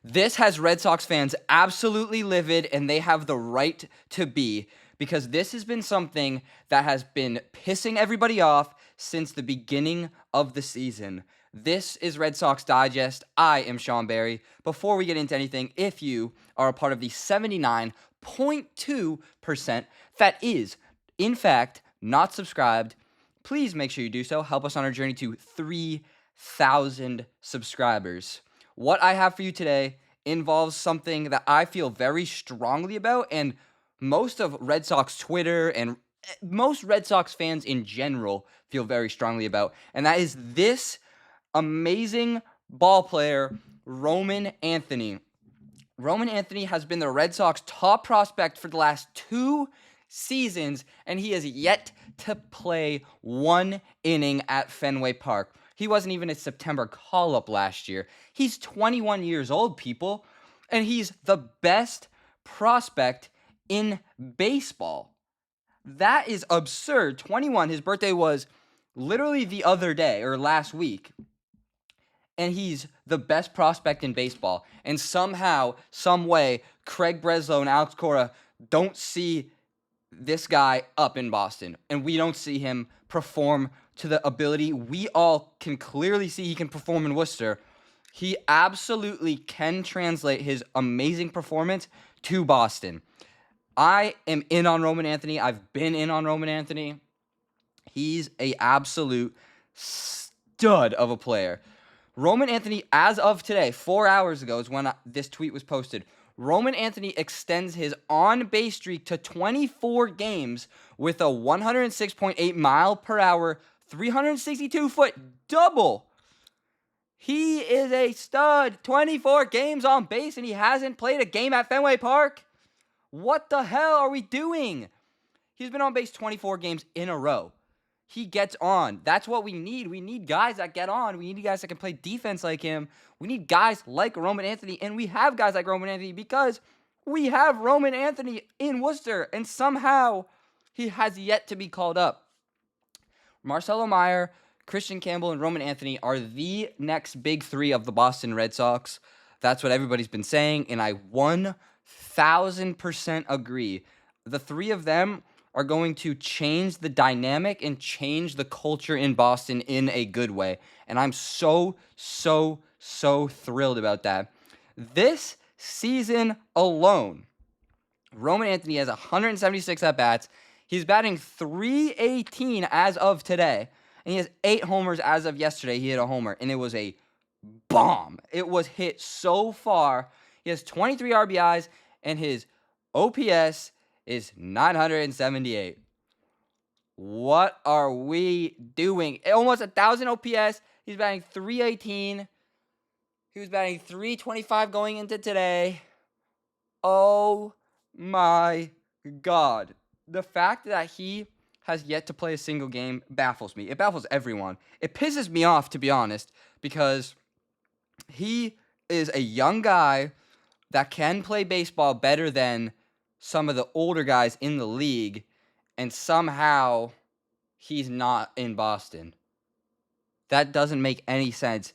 This has Red Sox fans absolutely livid, and they have the right to be, because this has been something that has been pissing everybody off since the beginning of the season. This is Red Sox Digest. I am Sean Barry. Before we get into anything, if you are a part of the 79.2% that is, in fact, not subscribed, please make sure you do so. Help us on our journey to 3,000 subscribers. What I have for you today involves something that I feel very strongly about, and most of Red Sox Twitter and most Red Sox fans in general feel very strongly about, and that is this amazing ball player, Roman Anthony. Roman Anthony has been the Red Sox top prospect for the last 2 seasons, and he has yet to play one inning at Fenway Park. He wasn't even a September call-up last year. He's 21 years old, people, and he's the best prospect in baseball. That is absurd. 21, his birthday was literally the other day, or last week, and he's the best prospect in baseball. And somehow, some way, Craig Breslow and Alex Cora don't see this guy up in Boston, and we don't see him perform to the ability we all can clearly see he can perform in Worcester. He absolutely can translate his amazing performance to Boston. I am in on Roman Anthony. I've been in on Roman Anthony. He's an absolute stud of a player. Roman Anthony, as of today, 4 hours ago is when this tweet was posted. Roman Anthony extends his on-base streak to 24 games with a 106.8 mile per hour, 362-foot double. He is a stud. 24 games on base, and he hasn't played a game at Fenway Park. What the hell are we doing? He's been on base 24 games in a row. He gets on. That's what we need. We need guys that get on. We need guys that can play defense like him. We need guys like Roman Anthony, and we have guys like Roman Anthony because we have Roman Anthony in Worcester, and somehow he has yet to be called up. Marcelo Meyer, Christian Campbell, and Roman Anthony are the next big three of the Boston Red Sox. That's what everybody's been saying, and I 1,000% agree. The three of them are going to change the dynamic and change the culture in Boston in a good way. And I'm so thrilled about that. This season alone, Roman Anthony has 176 at-bats. He's batting .318 as of today. And he has 8 homers as of yesterday. He hit a homer, and it was a bomb. It was hit so far. He has 23 RBIs, and his OPS is 978. What are we doing? Almost 1,000 OPS. He's batting .318. He was batting .325 going into today. Oh my God. The fact that he has yet to play a single game baffles me. It baffles everyone. It pisses me off, to be honest, because he is a young guy that can play baseball better than some of the older guys in the league, and somehow he's not in Boston. That doesn't make any sense.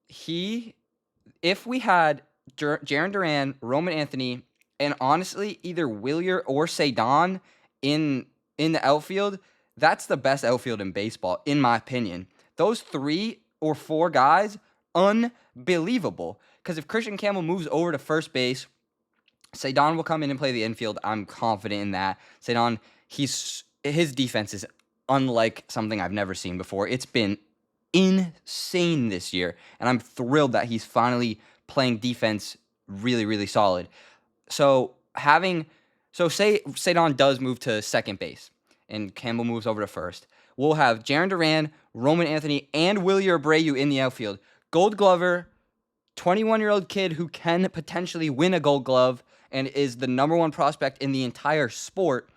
If we had Jarren Duran, Roman Anthony, and honestly either Wilyer or Cedon in the outfield, that's the best outfield in baseball, in my opinion. Those 3 or 4 guys, unbelievable. Because if Christian Campbell moves over to first base, Cedon will come in and play the infield. I'm confident in that. Cedon, his defense is unlike something I've never seen before. It's been insane this year, and I'm thrilled that he's finally playing defense really solid. So say Cedon does move to second base, and Campbell moves over to first. We'll have Jarren Duran, Roman Anthony, and Wilyer Abreu in the outfield. Gold Glover, 21-year-old kid who can potentially win a Gold Glove and is the number 1 prospect in the entire sport.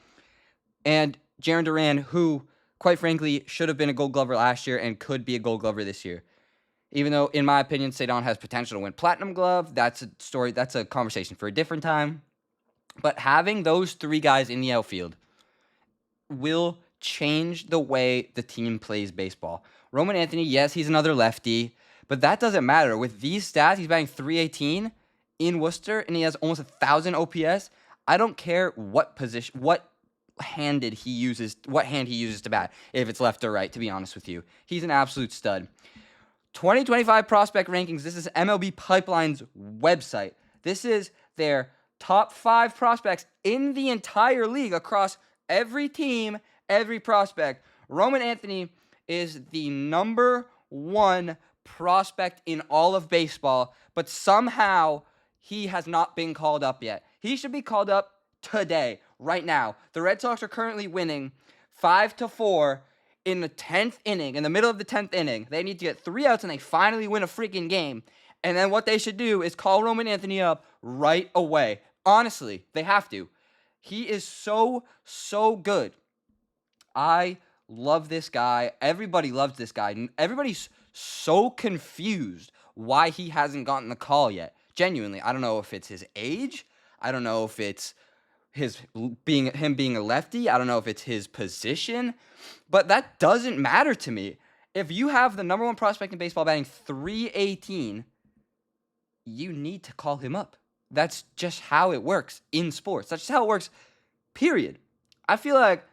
And Jarren Duran, who, quite frankly, should have been a Gold Glover last year and could be a Gold Glover this year. Even though, in my opinion, Cedon has potential to win Platinum Glove. That's a conversation for a different time. But having those 3 guys in the outfield will change the way the team plays baseball. Roman Anthony, yes, he's another lefty, But that doesn't matter. With these stats, he's batting .318 in Worcester, and he has almost 1,000 OPS. I don't care what hand he uses to bat, if it's left or right, to be honest with you. He's an absolute stud. 2025 prospect rankings. This is MLB Pipeline's website. This is their top 5 prospects in the entire league across every team, every prospect. Roman Anthony is the number 1 prospect in all of baseball, but somehow he has not been called up yet. He should be called up today, right now. The Red Sox are currently winning 5-4 in the 10th inning, in the middle of the 10th inning. They need to get 3 outs, and they finally win a freaking game. And then what they should do is call Roman Anthony up right away. Honestly, they have to. He is so good. I love this guy. Everybody loves this guy. Everybody's so confused why he hasn't gotten the call yet. Genuinely, I don't know if it's his age. I don't know if it's him being a lefty. I don't know if it's his position. But that doesn't matter to me. If you have the number 1 prospect in baseball batting .318, you need to call him up. That's just how it works in sports. That's just how it works, period. I feel like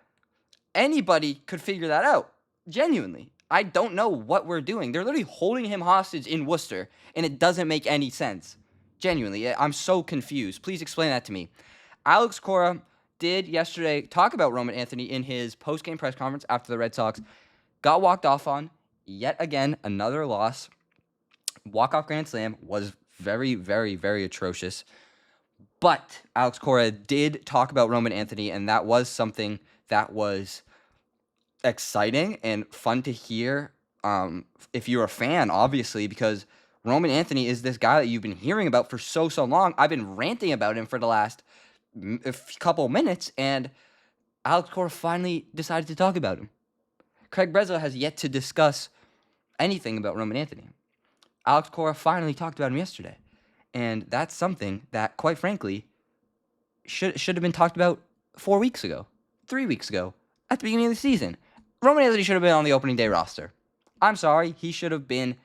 anybody could figure that out. Genuinely. I don't know what we're doing. They're literally holding him hostage in Worcester, and it doesn't make any sense. Genuinely. I'm so confused. Please explain that to me. Alex Cora did yesterday talk about Roman Anthony in his post-game press conference after the Red Sox got walked off on. Yet again, another loss. Walk-off grand slam was very, very, very atrocious. But Alex Cora did talk about Roman Anthony, and that was something that was exciting and fun to hear if you're a fan, obviously, because Roman Anthony is this guy that you've been hearing about for so long. I've been ranting about him for the last couple minutes, and Alex Cora finally decided to talk about him. Craig Breslow has yet to discuss anything about Roman Anthony. Alex Cora finally talked about him yesterday, and that's something that, quite frankly, should have been talked about 4 weeks ago, 3 weeks ago, at the beginning of the season. Roman Anthony should have been on the opening day roster. I'm sorry, he should have been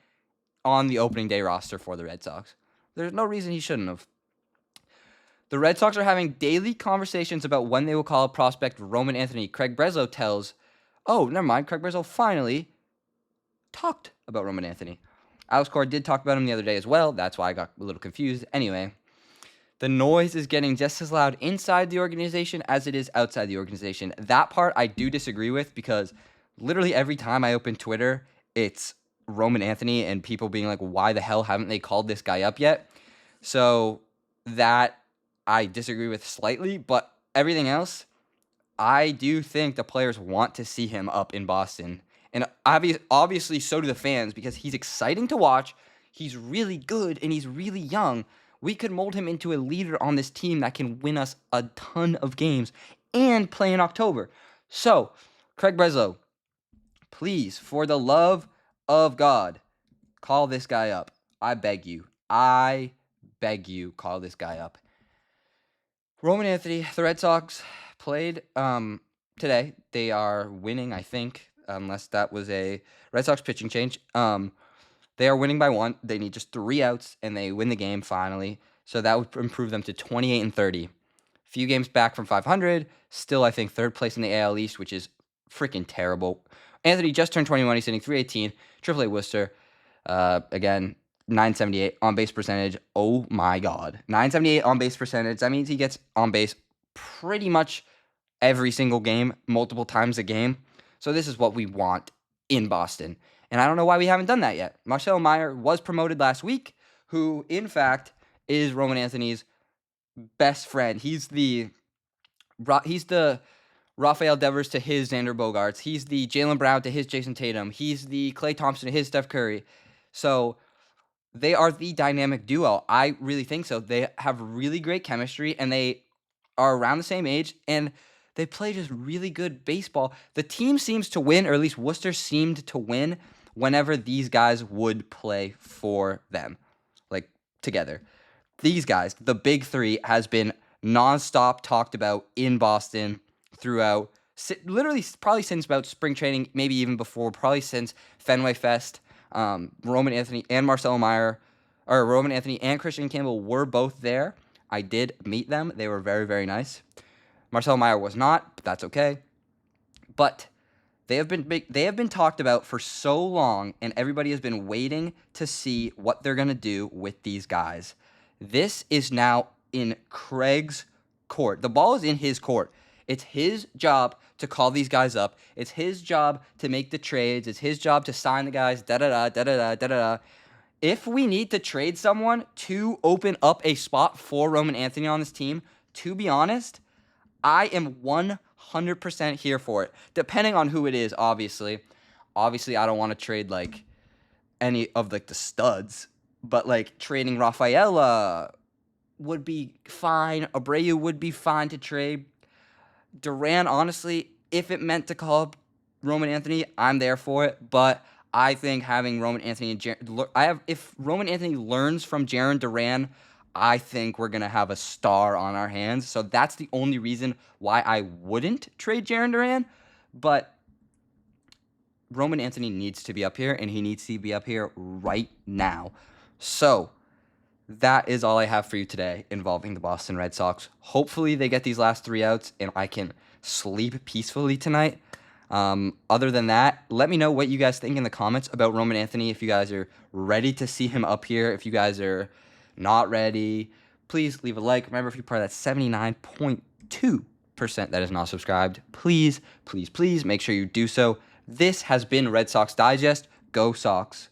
on the opening day roster for the Red Sox. There's no reason he shouldn't have. The Red Sox are having daily conversations about when they will call a prospect Roman Anthony. Craig Breslow tells, oh, never mind, Craig Breslow finally talked about Roman Anthony. Alex Cora did talk about him the other day as well. That's why I got a little confused. Anyway, the noise is getting just as loud inside the organization as it is outside the organization. That part I do disagree with, because literally every time I open Twitter, it's Roman Anthony and people being like, why the hell haven't they called this guy up yet? So that I disagree with slightly, but everything else, I do think the players want to see him up in Boston. And obviously so do the fans, because he's exciting to watch, he's really good, and he's really young. We could mold him into a leader on this team that can win us a ton of games and play in October. So, Craig Breslow, please, for the love of God, call this guy up. I beg you. I beg you, call this guy up. Roman Anthony, the Red Sox played today. They are winning, I think, unless that was a Red Sox pitching change. They are winning by 1. They need just 3 outs, and they win the game finally. So that would improve them to 28-30. Few games back from 500. Still, I think, 3rd place in the AL East, which is freaking terrible. Anthony just turned 21. He's hitting .318. AAA Worcester. Again, .978 on-base percentage. Oh, my God. .978 on-base percentage. That means he gets on base pretty much every single game, multiple times a game. So this is what we want in Boston. And I don't know why we haven't done that yet. Marcelo Meyer was promoted last week, who, in fact, is Roman Anthony's best friend. He's the Rafael Devers to his Xander Bogaerts. He's the Jaylen Brown to his Jason Tatum. He's the Klay Thompson to his Steph Curry. So they are the dynamic duo. I really think so. They have really great chemistry, and they are around the same age, and they play just really good baseball. The team seems to win, or at least Worcester seemed to win, whenever these guys would play for them, like together. These guys, the big 3, has been nonstop talked about in Boston throughout, literally probably since about spring training, maybe even before, probably since Fenway Fest. Roman Anthony and Roman Anthony and Christian Campbell were both there. I did meet them. They were very, very nice. Marcelo Meyer was not, but that's okay. But they have been talked about for so long, and everybody has been waiting to see what they're going to do with these guys. This is now in Craig's court. The ball is in his court. It's his job to call these guys up. It's his job to make the trades. It's his job to sign the guys, da-da-da, da-da-da, da-da-da. If we need to trade someone to open up a spot for Roman Anthony on this team, to be honest, I am 100% here for it, depending on who it is, obviously. Obviously, I don't want to trade, like, any of, like, the studs, but, like, trading Rafaela would be fine. Abreu would be fine to trade. Duran, honestly, if it meant to call up Roman Anthony, I'm there for it, but I think having Roman Anthony and if Roman Anthony learns from Jarren Duran, I think we're going to have a star on our hands. So that's the only reason why I wouldn't trade Jarren Duran. But Roman Anthony needs to be up here, and he needs to be up here right now. So that is all I have for you today involving the Boston Red Sox. Hopefully they get these last 3 outs, and I can sleep peacefully tonight. Other than that, let me know what you guys think in the comments about Roman Anthony. If you guys are ready to see him up here, if you guys are not ready, please leave a like. Remember, if you're part of that 79.2% that is not subscribed, please, please, please make sure you do so. This has been Red Sox Digest. Go Sox.